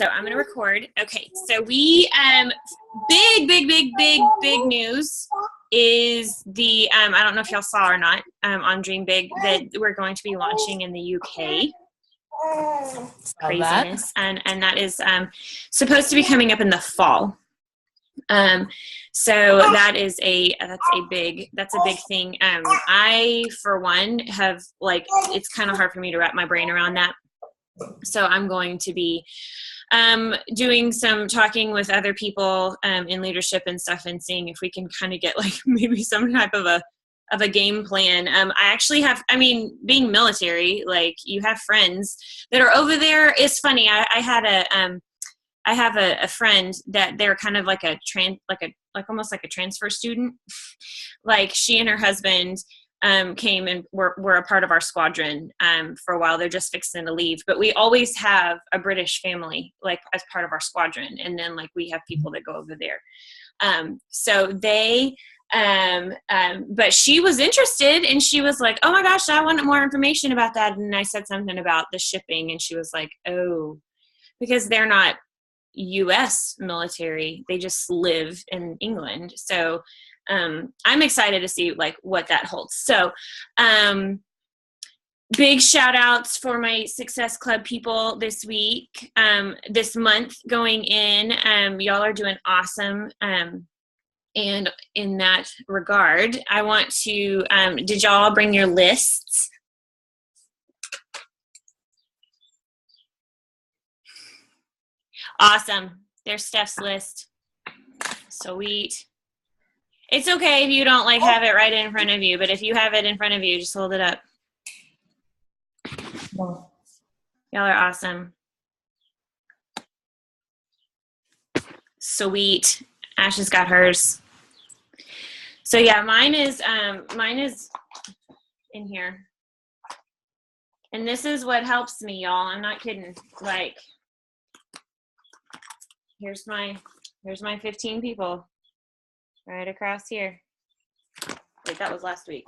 So I'm going to record. Okay. So we, big news is the, I don't know if y'all saw or not, on Dream Big, that we're going to be launching in the UK. Craziness. And that is, supposed to be coming up in the fall. So that's a big thing. I, for one, have it's kind of hard for me to wrap my brain around that. So I'm going to be doing some talking with other people in leadership and stuff, and seeing if we can kind of get maybe some type of a game plan. I actually have, being military, you have friends that are over there. It's funny. I have a friend that they're kind of almost like a transfer student. She and her husband came and were a part of our squadron for a while. They're just fixing to leave, but we always have a British family as part of our squadron, and then we have people that go over there. So they but she was interested, and she was like, oh my gosh, I want more information about that. And I said something about the shipping, and she was like, oh, because they're not US military, they just live in England. So I'm excited to see what that holds. So big shout outs for my Success Club people this week, this month going in. Y'all are doing awesome. And in that regard, I want to, did y'all bring your lists? Awesome. There's Steph's list. Sweet. It's okay if you don't have it right in front of you, but if you have it in front of you, just hold it up. Y'all are awesome. Sweet. Ash has got hers. So yeah, mine is in here. And this is what helps me, y'all. I'm not kidding. Here's my 15 people right across here. Wait, that was last week.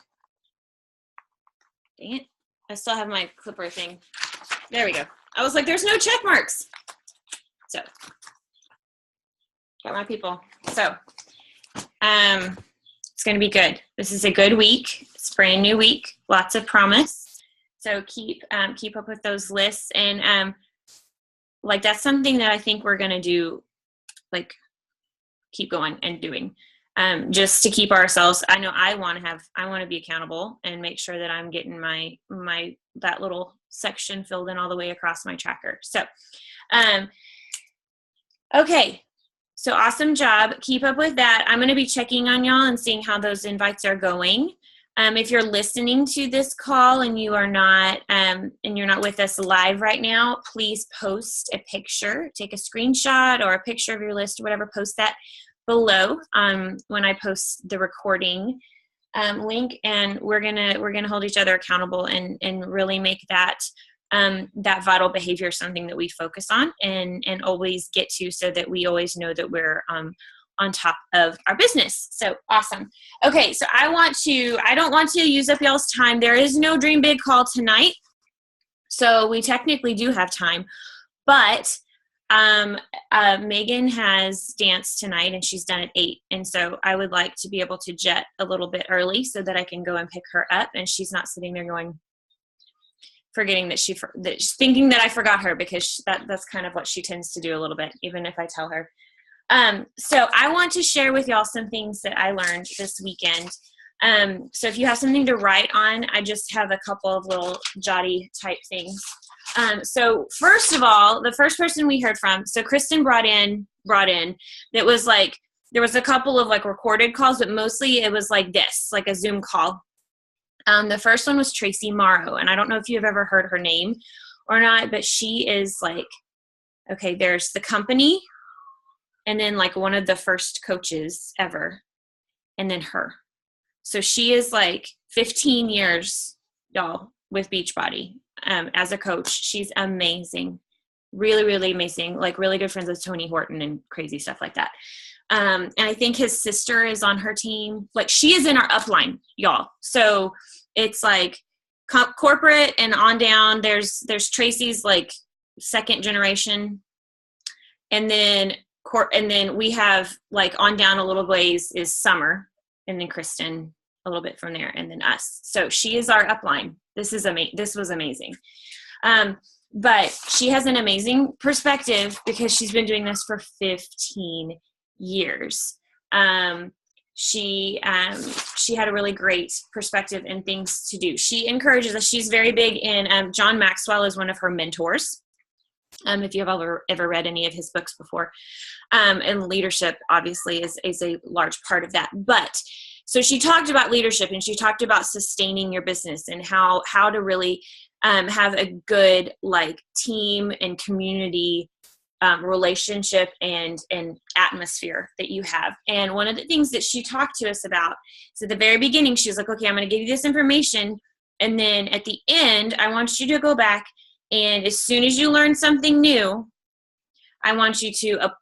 Dang it. I still have my clipper thing. There we go. I was like, there's no check marks. So, got my people. So, it's going to be good. This is a good week. It's a brand new week. Lots of promise. So keep up with those lists. And, that's something that I think we're going to do, keep going and doing, just to keep ourselves. I know I want to be accountable and make sure that I'm getting that little section filled in all the way across my tracker. So, okay. So awesome job. Keep up with that. I'm going to be checking on y'all and seeing how those invites are going. If you're listening to this call and you are not, and you're not with us live right now, please post a picture, take a screenshot or a picture of your list or whatever, post that below, when I post the recording, link, and we're going to hold each other accountable and really make that vital behavior something that we focus on and always get to, so that we always know that we're, on top of our business. So awesome. Okay. So I don't want to use up y'all's time. There is no Dream Big call tonight. So we technically do have time, but, Megan has dance tonight and she's done at 8. And so I would like to be able to jet a little bit early so that I can go and pick her up, and she's not sitting there forgetting that she's thinking that I forgot her, because that's kind of what she tends to do a little bit, even if I tell her. So I want to share with y'all some things that I learned this weekend. So if you have something to write on, I just have a couple of little jotty type things. So first of all, the first person we heard from, so Kristen brought in, that was there was a couple of recorded calls, but mostly it was this, a Zoom call. The first one was Tracy Morrow, and I don't know if you've ever heard her name or not, but she is okay, there's the company, and then one of the first coaches ever, and then her. So she is 15 years, y'all, with Beachbody, as a coach. She's amazing. Really, really amazing. Really good friends with Tony Horton and crazy stuff like that. And I think his sister is on her team. She is in our upline, y'all. So it's corporate and on down. There's Tracy's second generation And then we have like on down a little ways is Summer, and then Kristen a little bit from there, and then us. So she is our upline. This was amazing. But she has an amazing perspective because she's been doing this for 15 years. She had a really great perspective and things to do. She encourages us. She's very big in, John Maxwell is one of her mentors. If you've ever read any of his books before, and leadership obviously is a large part of that. But so she talked about leadership, and she talked about sustaining your business and how to really have a good like team and community relationship and atmosphere that you have. And one of the things that she talked to us about is at the very beginning, she was like, okay, I'm going to give you this information. And then at the end, I want you to go back, and as soon as you learn something new, I want you to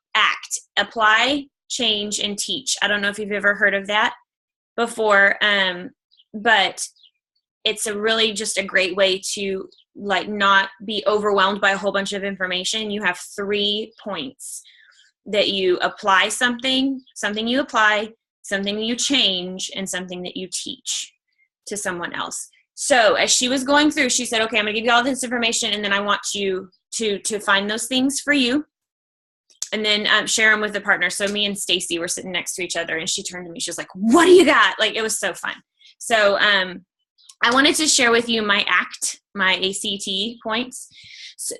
apply, change, and teach. I don't know if you've ever heard of that before, but it's just a great way to like not be overwhelmed by a whole bunch of information. You have 3 points that you apply something you apply, something you change, and something that you teach to someone else. So as she was going through, she said, okay, I'm going to give you all this information, and then I want you to find those things for you, and then share them with a partner. So me and Stacy were sitting next to each other, and she turned to me. She was like, what do you got? Like, it was so fun. So I wanted to share with you my ACT points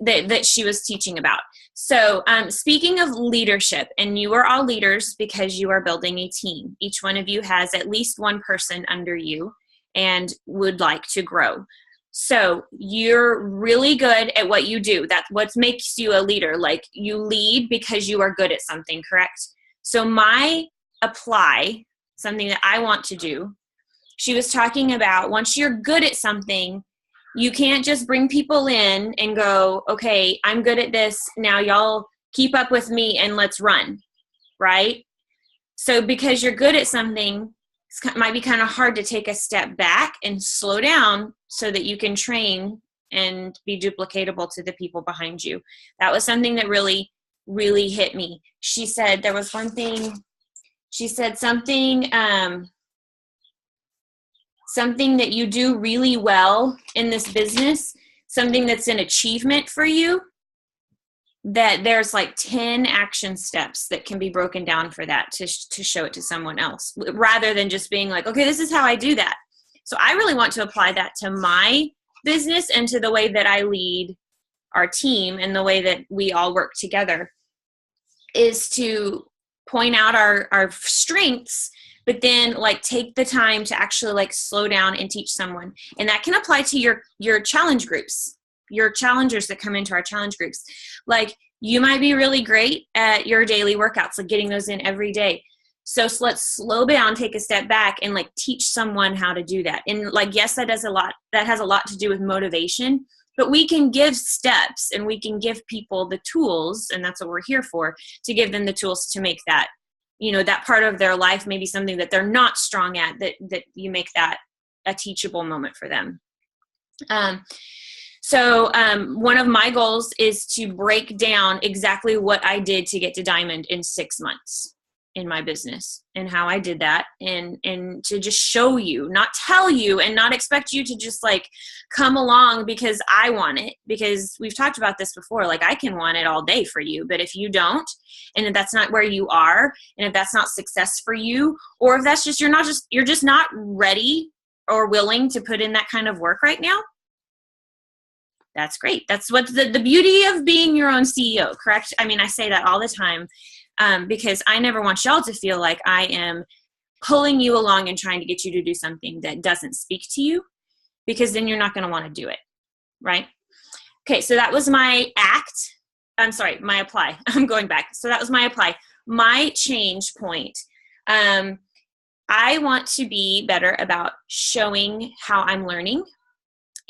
that she was teaching about. So speaking of leadership, and you are all leaders because you are building a team. Each one of you has at least one person under you and would like to grow. So you're really good at what you do. That's what makes you a leader. Like, you lead because you are good at something, correct? So my apply, something that I want to do, she was talking about once you're good at something, you can't just bring people in and go, okay, I'm good at this. Now y'all keep up with me and let's run, right? So because you're good at something, it might be kind of hard to take a step back and slow down so that you can train and be duplicatable to the people behind you. That was something that really, really hit me. She said there was one thing, she said something that you do really well in this business, something that's an achievement for you, that there's like 10 action steps that can be broken down for that to show it to someone else, rather than just being like, okay, this is how I do that. So I really want to apply that to my business and to the way that I lead our team and the way that we all work together, is to point out our strengths, but then like take the time to actually like slow down and teach someone. And that can apply to your challenge groups, your challengers that come into our challenge groups. Like, you might be really great at your daily workouts, like getting those in every day. So let's slow down, take a step back, and like teach someone how to do that. And like, yes, that has a lot to do with motivation, but we can give steps and we can give people the tools, and that's what we're here for, to give them the tools to make that, that part of their life, maybe something that they're not strong at, that you make that a teachable moment for them. So one of my goals is to break down exactly what I did to get to Diamond in 6 months in my business, and how I did that, and to just show you, not tell you, and not expect you to just like come along because I want it, because we've talked about this before. Like, I can want it all day for you, but if you don't, and if that's not where you are, and if that's not success for you, or if that's just, you're just not ready or willing to put in that kind of work right now, that's great. That's what the beauty of being your own CEO, correct? I mean, I say that all the time, because I never want y'all to feel like I am pulling you along and trying to get you to do something that doesn't speak to you, because then you're not going to want to do it, right? Okay, so that was my my apply. I'm going back. So that was my apply. My change point. I want to be better about showing how I'm learning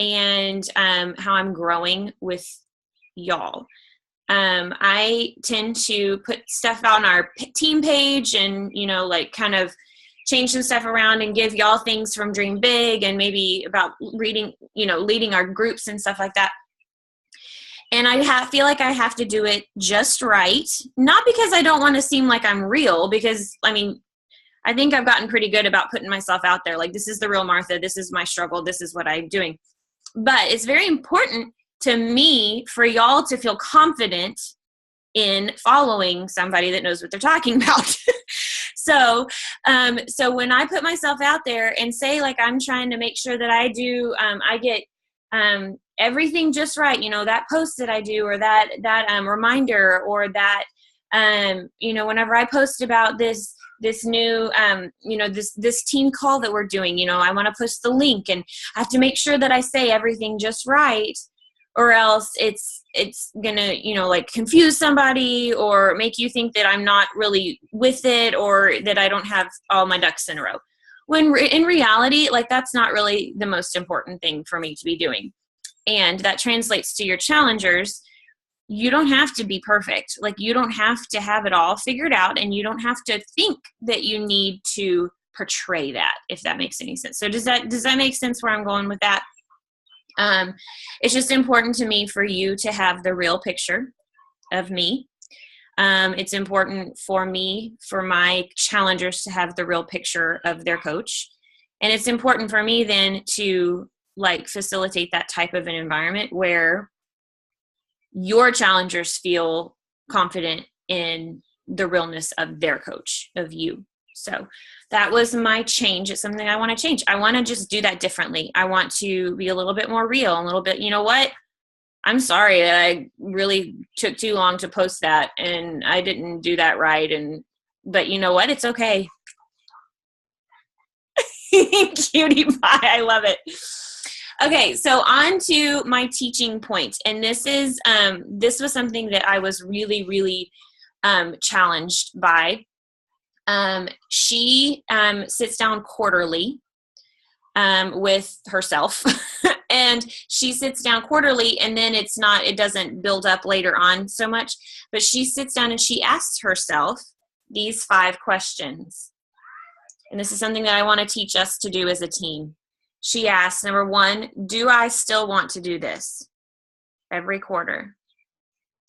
and how I'm growing with y'all. I tend to put stuff on our team page and, like kind of change some stuff around and give y'all things from Dream Big and maybe about reading, leading our groups and stuff like that. And feel like I have to do it just right. Not because I don't want to seem like I'm real, because I mean, I think I've gotten pretty good about putting myself out there. Like, this is the real Martha. This is my struggle. This is what I'm doing. But it's very important to me for y'all to feel confident in following somebody that knows what they're talking about. So when I put myself out there and say, like, I'm trying to make sure that I do, I get everything just right, that post that I do, or that reminder, or that, whenever I post about this new, this team call that we're doing, I want to post the link, and I have to make sure that I say everything just right, or else it's gonna, like, confuse somebody or make you think that I'm not really with it, or that I don't have all my ducks in a row. When in reality, like, that's not really the most important thing for me to be doing. And that translates to your challengers. You don't have to be perfect. Like, you don't have to have it all figured out, and you don't have to think that you need to portray that, if that makes any sense. So does that make sense where I'm going with that? It's just important to me for you to have the real picture of me. It's important for me, for my challengers, to have the real picture of their coach. And it's important for me then to, like, facilitate that type of an environment where your challengers feel confident in the realness of their coach, of you. So that was my change. It's something I want to change. I want to just do that differently. I want to be a little bit more real, a little bit, you know what? I'm sorry that I really took too long to post that, and I didn't do that right. But you know what? It's okay. Cutie pie. I love it. Okay, so on to my teaching point. And this was something that I was really, really challenged by. She sits down quarterly with herself. And she sits down quarterly, and then it doesn't build up later on so much. But she sits down and she asks herself these 5 questions. And this is something that I want to teach us to do as a team. She asks, number 1, do I still want to do this? Every quarter.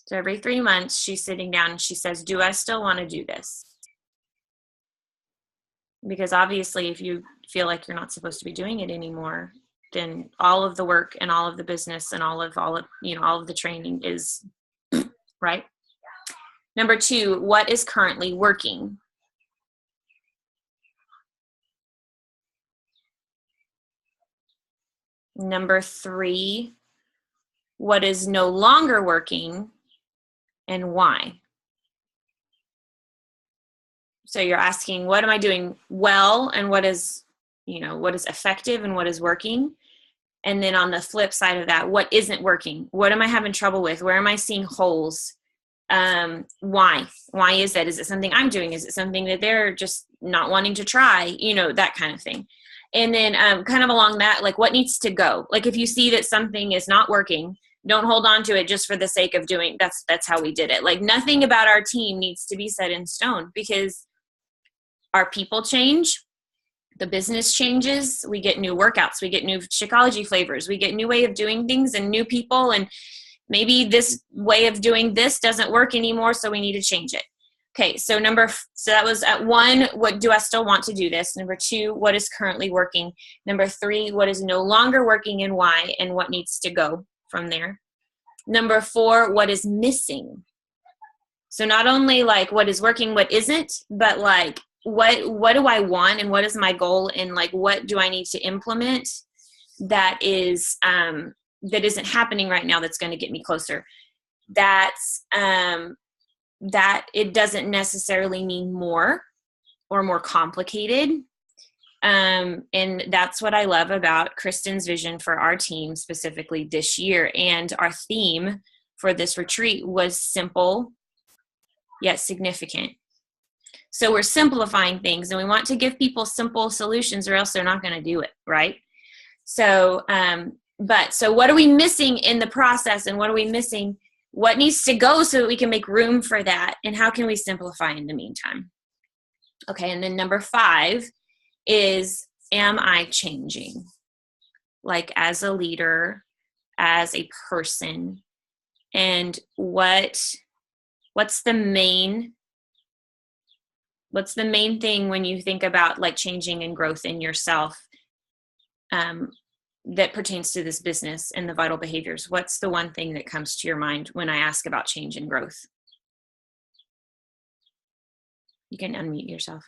So every 3 months, she's sitting down and she says, do I still want to do this? Because obviously, if you feel like you're not supposed to be doing it anymore, then all of the work and all of the business and all of the training is right. Number 2, what is currently working? Number 3, what is no longer working and why? So you're asking, what am I doing well, and what is effective and what is working? And then on the flip side of that, what isn't working? What am I having trouble with? Where am I seeing holes? Why? Why is that? Is it something I'm doing? Is it something that they're just not wanting to try? That kind of thing. And then kind of along that, like, what needs to go? Like, if you see that something is not working, don't hold on to it just for the sake of doing. That's how we did it. Like, nothing about our team needs to be set in stone, because our people change. The business changes. We get new workouts. We get new Shakeology flavors. We get new way of doing things and new people. And maybe this way of doing this doesn't work anymore, so we need to change it. Okay, so that was at 1, what do I still want to do this? Number 2, what is currently working? Number 3, what is no longer working and why, and what needs to go from there? Number 4, what is missing? So not only like what is working, what isn't, but like what do I want, and what is my goal, and like what do I need to implement that isn't happening right now that's going to get me closer. That it doesn't necessarily mean more or more complicated. And that's what I love about Kristen's vision for our team specifically this year. And our theme for this retreat was simple yet significant. So we're simplifying things, and we want to give people simple solutions, or else they're not going to do it, right? So, so what are we missing in the process, and what are we missing? What needs to go so that we can make room for that? And how can we simplify in the meantime? Okay, and then number 5 is, am I changing? Like, as a leader, as a person, And what's the main thing when you think about like changing and growth in yourself, that pertains to this business and the vital behaviors? What's the one thing that comes to your mind when I ask about change and growth? You can unmute yourself.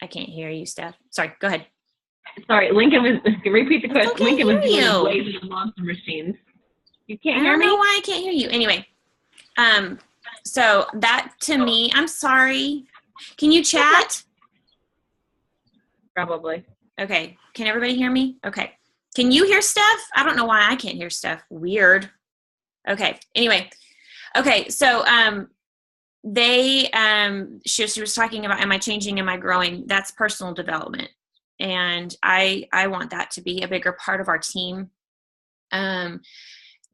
I can't hear you, Steph. Sorry, go ahead. Sorry, Lincoln was, repeat the question. Okay, Lincoln was doing you. blazing of monster machines. You can't I hear me? don't know why I can't hear you. Anyway, so that to me, I'm sorry. Can you chat? Probably. Okay. Can everybody hear me? Okay. Can you hear Steph? I don't know why I can't hear Steph. Weird. Okay. Anyway. Okay. So, she was talking about, am I changing? Am I growing? That's personal development. And I want that to be a bigger part of our team.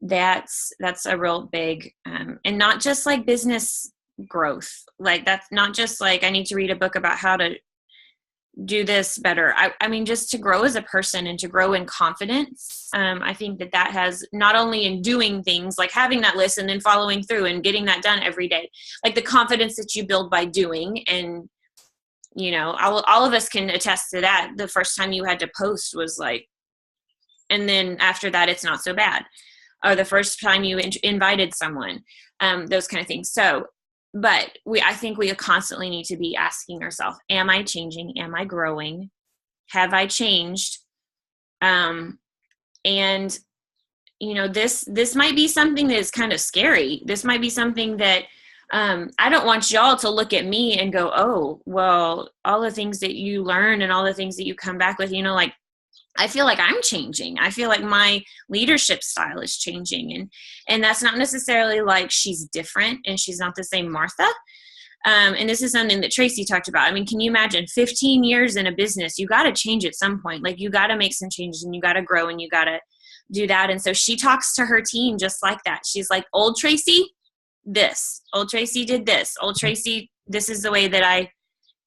That's a real big, and not just like business growth. Like that's not just like, I need to read a book about how to do this better. I mean, just to grow as a person and to grow in confidence. I think that has not only in doing things, like having that list and then following through and getting that done every day, like the confidence that you build by doing. And, you know, all of us can attest to that. The first time you had to post was like, and then after that, it's not so bad. Or the first time you invited someone, those kind of things. So, but I think we constantly need to be asking ourselves, am I changing? Am I growing? Have I changed? And, you know, this might be something that is kind of scary. This might be something that, I don't want y'all to look at me and go, oh, well, all the things that you learn and all the things that you come back with, you know, like, I feel like I'm changing. I feel like my leadership style is changing. And that's not necessarily like she's different and she's not the same Martha. And this is something that Tracy talked about. I mean, can you imagine 15 years in a business? You got to change at some point. Like you got to make some changes and you got to grow and you got to do that. And so she talks to her team just like that. She's like, old Tracy, this. Old Tracy did this. Old Tracy, this is the way that I,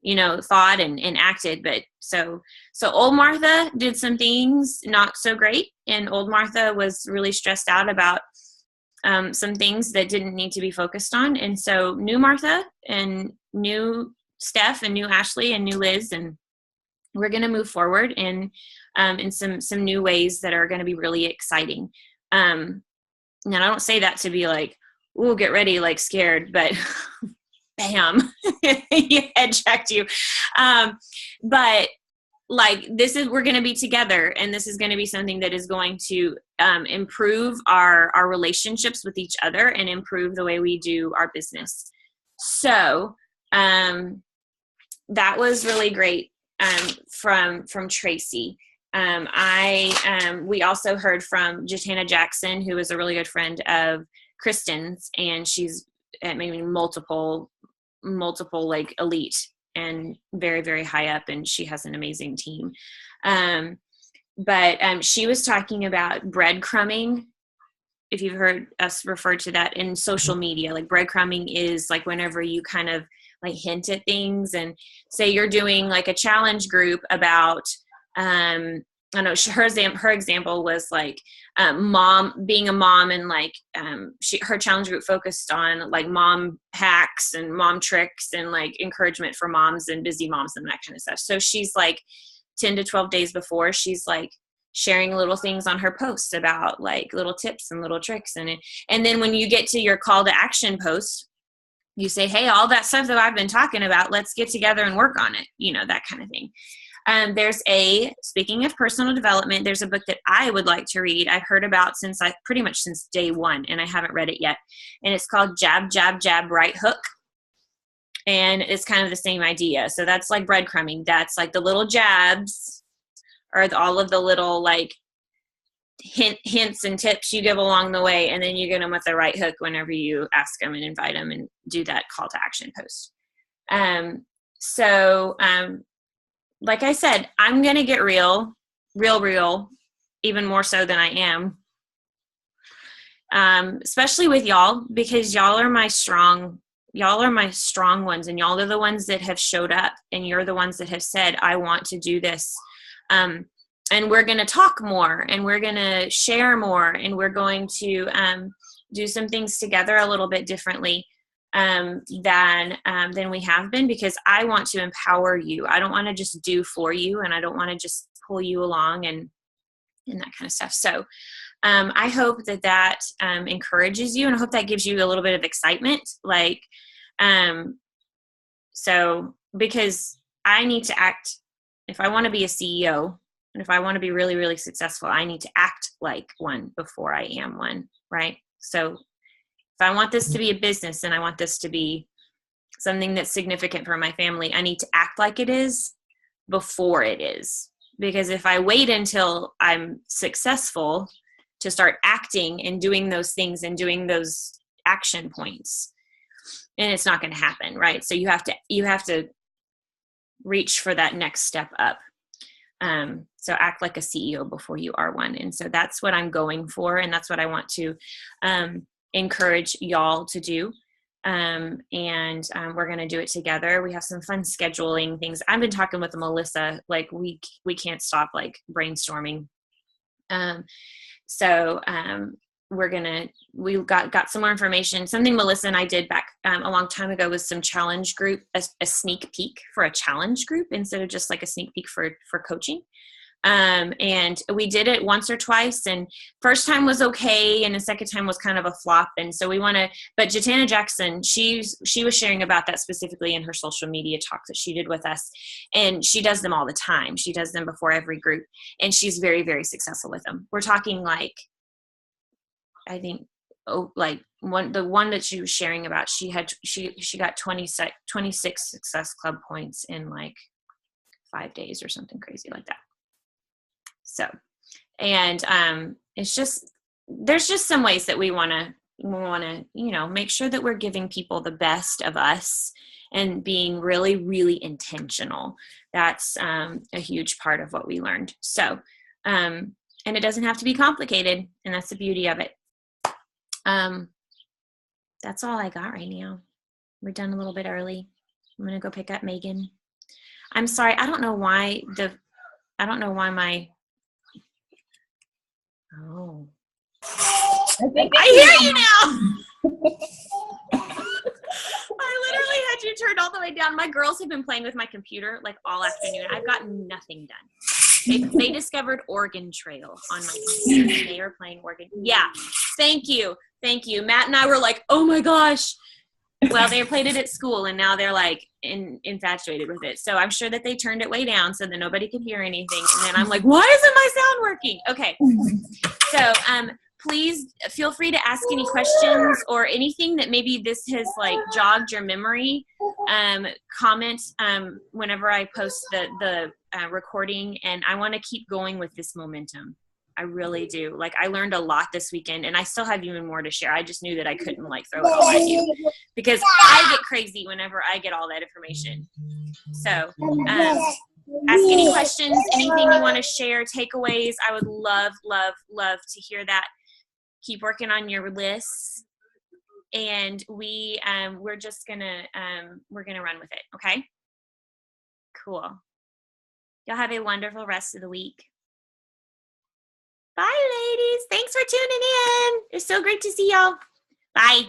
you know, thought and acted. But so old Martha did some things not so great. And old Martha was really stressed out about some things that didn't need to be focused on. And so new Martha and new Steph and new Ashley and new Liz, and we're going to move forward in some new ways that are going to be really exciting. And I don't say that to be like, ooh, get ready, like scared, but bam, head checked you. But like, we're going to be together, and this is going to be something that is going to improve our relationships with each other and improve the way we do our business. So that was really great from Tracy. We also heard from Jatana Jackson, who is a really good friend of Kristen's, and she's at maybe multiple like elite and very, very high up, and she has an amazing team. But she was talking about breadcrumbing. If you've heard us refer to that in social media, like breadcrumbing is like whenever you kind of like hint at things, and say you're doing like a challenge group about, I know her example was like being a mom, and like her challenge group focused on like mom hacks and mom tricks and like encouragement for moms and busy moms and that kind of stuff. So she's like 10 to 12 days before, she's like sharing little things on her posts about like little tips and little tricks. And then when you get to your call to action post, you say, hey, all that stuff that I've been talking about, let's get together and work on it, you know, that kind of thing. Speaking of personal development, there's a book that I would like to read. I've heard about since day one, and I haven't read it yet. And it's called Jab, Jab, Jab, Right Hook. And it's kind of the same idea. So that's like breadcrumbing. That's like the little jabs, or all of the little like hints and tips you give along the way. And then you get them with the right hook whenever you ask them and invite them and do that call to action post. Like I said, I'm going to get real, even more so than I am. Especially with y'all, because y'all are my strong ones, and y'all are the ones that have showed up, and you're the ones that have said, I want to do this. and we're going to talk more, and we're going to share more, and we're going to do some things together a little bit differently than we have been, because I want to empower you. I don't want to just do for you, and I don't want to just pull you along and that kind of stuff. So I hope that encourages you, and I hope that gives you a little bit of excitement. Like, so because I need to act, if I want to be a CEO, and if I want to be really, really successful, I need to act like one before I am one, right? So if I want this to be a business, and I want this to be something that's significant for my family, I need to act like it is before it is. Because if I wait until I'm successful to start acting and doing those things and doing those action points, and it's not going to happen, right? So you have to reach for that next step up. So act like a CEO before you are one. And so that's what I'm going for. And that's what I want to encourage y'all to do. And we're going to do it together. We have some fun scheduling things. I've been talking with Melissa, like we can't stop like brainstorming. We got some more information. Something Melissa and I did back a long time ago was some challenge group, a sneak peek for a challenge group instead of just like a sneak peek for coaching. And we did it once or twice, and first time was okay, and the second time was kind of a flop. And so but Jatana Jackson, she was sharing about that specifically in her social media talk that she did with us, and she does them all the time. She does them before every group, and she's very, very successful with them. We're talking like, I think, the one that she was sharing about, she got 26 Success Club points in like 5 days or something crazy like that. So, and it's just, there's just some ways that we want to, make sure that we're giving people the best of us and being really, really intentional. That's a huge part of what we learned. So, and it doesn't have to be complicated, and that's the beauty of it. That's all I got right now. We're done a little bit early. I'm going to go pick up Megan. I'm sorry. I don't know why my, oh, I hear you now. I literally had you turned all the way down. My girls have been playing with my computer like all afternoon. I've gotten nothing done. They discovered Oregon Trail on my computer. They are playing Oregon. Yeah. Thank you. Matt and I were like, oh my gosh. Well, they played it at school, and now they're like infatuated with it. So I'm sure that they turned it way down so that nobody could hear anything. And then I'm like, why isn't my sound working? Okay. So please feel free to ask any questions or anything that maybe this has like jogged your memory. Comment whenever I post the recording, and I want to keep going with this momentum. I really do. Like, I learned a lot this weekend, and I still have even more to share. I just knew that I couldn't like throw it all at you, because I get crazy whenever I get all that information. So ask any questions, anything you want to share, takeaways. I would love, love, love to hear that. Keep working on your lists, and we're just gonna we're gonna run with it. Okay, cool. Y'all have a wonderful rest of the week. Bye, ladies. Thanks for tuning in. It's so great to see y'all. Bye.